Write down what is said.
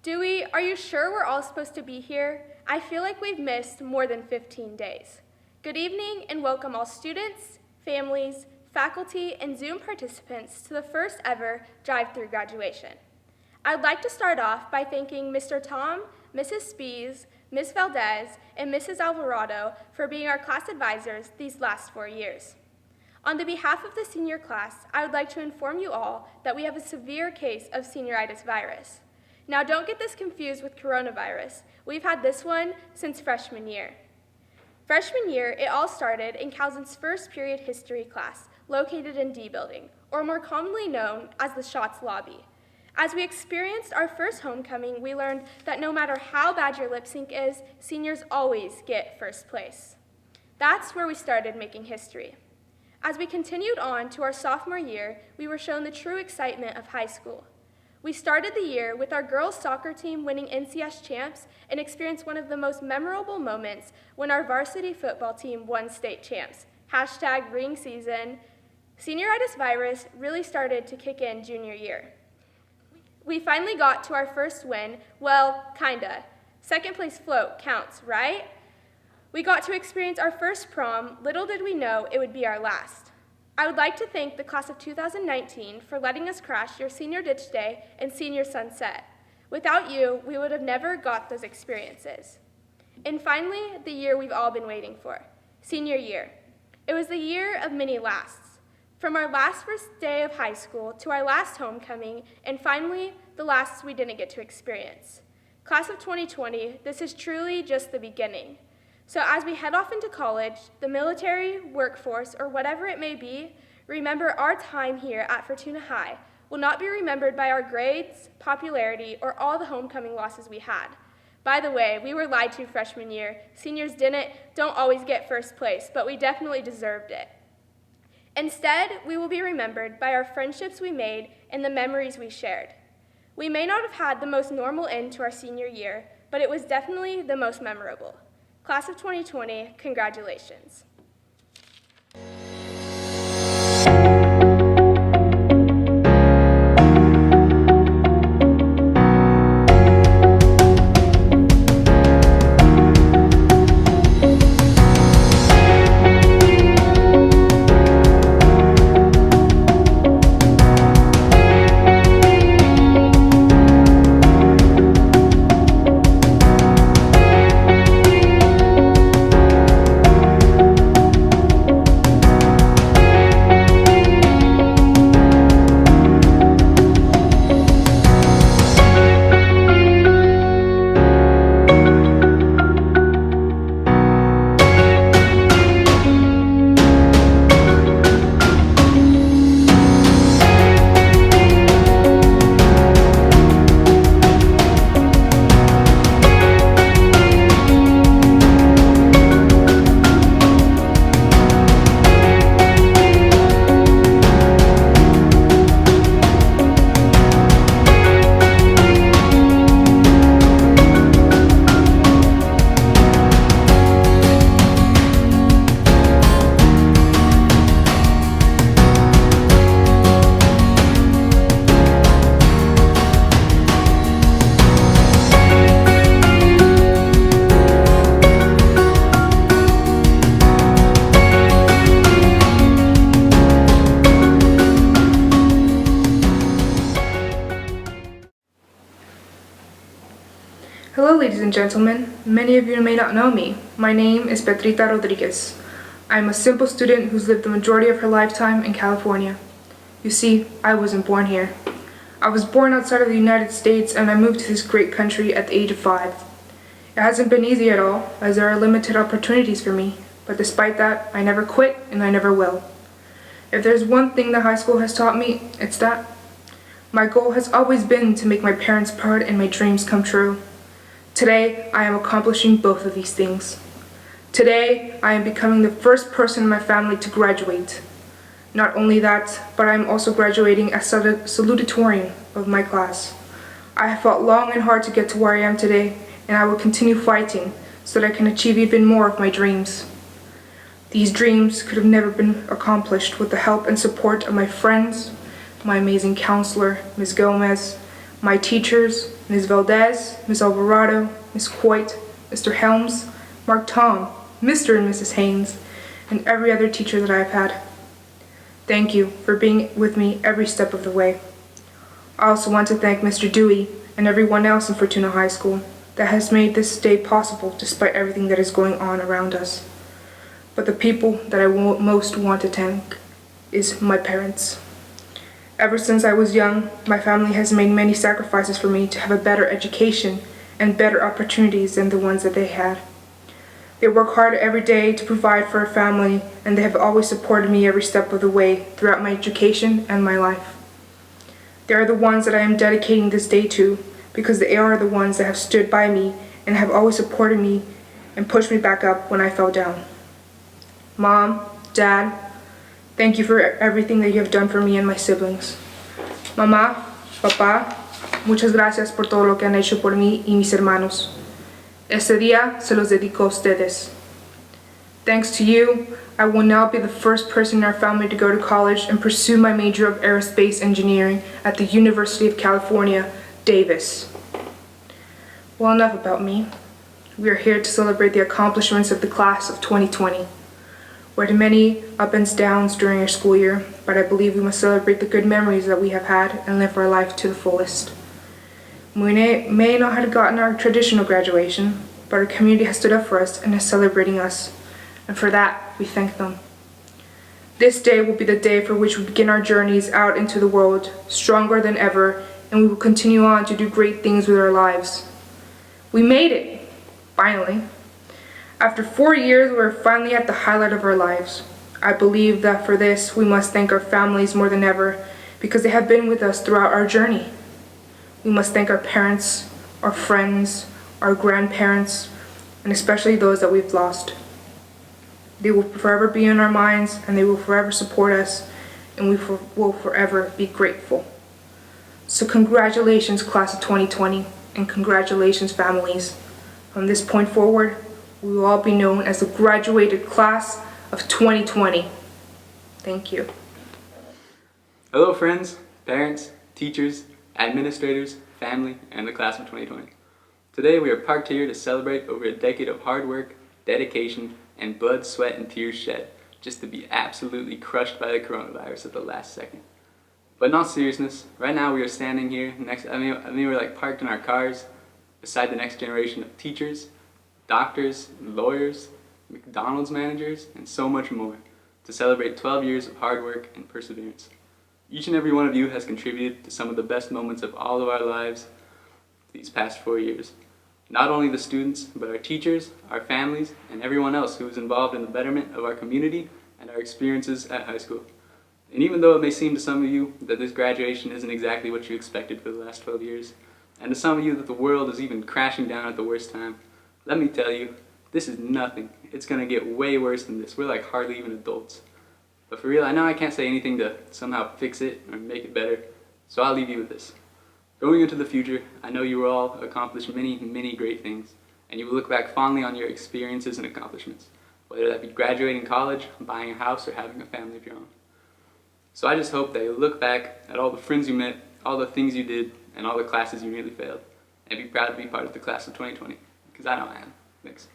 Dewey, are you sure we're all supposed to be here? I feel like we've missed more than 15 days. Good evening and welcome all students, families, faculty, and Zoom participants to the first ever drive-through graduation. I'd like to start off by thanking Mr. Tom, Mrs. Spies, Ms. Valdez, and Mrs. Alvarado for being our class advisors these last 4 years. On the behalf of the senior class, I would like to inform you all that we have a severe case of senioritis virus. Now, don't get this confused with coronavirus. We've had this one since freshman year. Freshman year, it all started in Calzin's first period history class, located in D building, or more commonly known as the Schatz lobby. As we experienced our first homecoming, we learned that no matter how bad your lip sync is, seniors always get first place. That's where we started making history. As we continued on to our sophomore year, we were shown the true excitement of high school. We started the year with our girls' soccer team winning NCS champs and experienced one of the most memorable moments when our varsity football team won state champs. #ring season. Senioritis virus really started to kick in junior year. We finally got to our first win, well, kinda. Second place float counts, right? We got to experience our first prom. Little did we know it would be our last. I would like to thank the class of 2019 for letting us crash your senior ditch day and senior sunset. Without you, we would have never got those experiences. And finally, the year we've all been waiting for, senior year. It was the year of many lasts. From our last first day of high school to our last homecoming, and finally, the last we didn't get to experience. Class of 2020, this is truly just the beginning. So as we head off into college, the military, workforce, or whatever it may be, remember our time here at Fortuna High will not be remembered by our grades, popularity, or all the homecoming losses we had. By the way, we were lied to freshman year. Seniors don't always get first place, but we definitely deserved it. Instead, we will be remembered by our friendships we made and the memories we shared. We may not have had the most normal end to our senior year, but it was definitely the most memorable. Class of 2020, congratulations. Hello, ladies and gentlemen. Many of you may not know me. My name is Petrita Rodriguez. I'm a simple student who's lived the majority of her lifetime in California. You see, I wasn't born here. I was born outside of the United States and I moved to this great country at the age of 5. It hasn't been easy at all, as there are limited opportunities for me, but despite that, I never quit and I never will. If there's one thing that high school has taught me, it's that. My goal has always been to make my parents proud and my dreams come true. Today, I am accomplishing both of these things. Today, I am becoming the first person in my family to graduate. Not only that, but I am also graduating as Salutatorian of my class. I have fought long and hard to get to where I am today, and I will continue fighting so that I can achieve even more of my dreams. These dreams could have never been accomplished with the help and support of my friends, my amazing counselor, Ms. Gomez, my teachers, Ms. Valdez, Ms. Alvarado, Ms. Coit, Mr. Helms, Mark Tom, Mr. and Mrs. Haynes, and every other teacher that I have had. Thank you for being with me every step of the way. I also want to thank Mr. Dewey and everyone else in Fortuna High School that has made this day possible despite everything that is going on around us. But the people that I most want to thank is my parents. Ever since I was young, my family has made many sacrifices for me to have a better education and better opportunities than the ones that they had. They work hard every day to provide for a family, and they have always supported me every step of the way throughout my education and my life. They are the ones that I am dedicating this day to because they are the ones that have stood by me and have always supported me and pushed me back up when I fell down. Mom, Dad, thank you for everything that you have done for me and my siblings. Mamá, papá, muchas gracias por todo lo que han hecho por mí y mis hermanos. Este día se los dedico a ustedes. Thanks to you, I will now be the first person in our family to go to college and pursue my major of aerospace engineering at the University of California, Davis. Well, enough about me. We are here to celebrate the accomplishments of the class of 2020. We had many ups and downs during our school year, but I believe we must celebrate the good memories that we have had and live our life to the fullest. We may not have gotten our traditional graduation, but our community has stood up for us and is celebrating us, and for that, we thank them. This day will be the day for which we begin our journeys out into the world, stronger than ever, and we will continue on to do great things with our lives. We made it! Finally. After 4 years, we're finally at the highlight of our lives. I believe that for this, we must thank our families more than ever, because they have been with us throughout our journey. We must thank our parents, our friends, our grandparents, and especially those that we've lost. They will forever be in our minds, and they will forever support us, and we will forever be grateful. So congratulations, class of 2020, and congratulations, families. From this point forward, we will all be known as the graduated class of 2020. Thank you. Hello, friends, parents, teachers, administrators, family, and the class of 2020. Today we are parked here to celebrate over a decade of hard work, dedication, and blood, sweat, and tears shed just to be absolutely crushed by the coronavirus at the last second. But in all seriousness, right now we are standing here we're like parked in our cars beside the next generation of teachers, doctors, lawyers, McDonald's managers, and so much more to celebrate 12 years of hard work and perseverance. Each and every one of you has contributed to some of the best moments of all of our lives these past 4 years. Not only the students, but our teachers, our families, and everyone else who is involved in the betterment of our community and our experiences at high school. And even though it may seem to some of you that this graduation isn't exactly what you expected for the last 12 years, and to some of you that the world is even crashing down at the worst time, let me tell you, this is nothing. It's going to get way worse than this. We're like hardly even adults. But for real, I know I can't say anything to somehow fix it or make it better, so I'll leave you with this. Going into the future, I know you will all accomplish many, many great things, and you will look back fondly on your experiences and accomplishments, whether that be graduating college, buying a house, or having a family of your own. So I just hope that you look back at all the friends you met, all the things you did, and all the classes you nearly failed, and be proud to be part of the class of 2020, because I know I am. Thanks.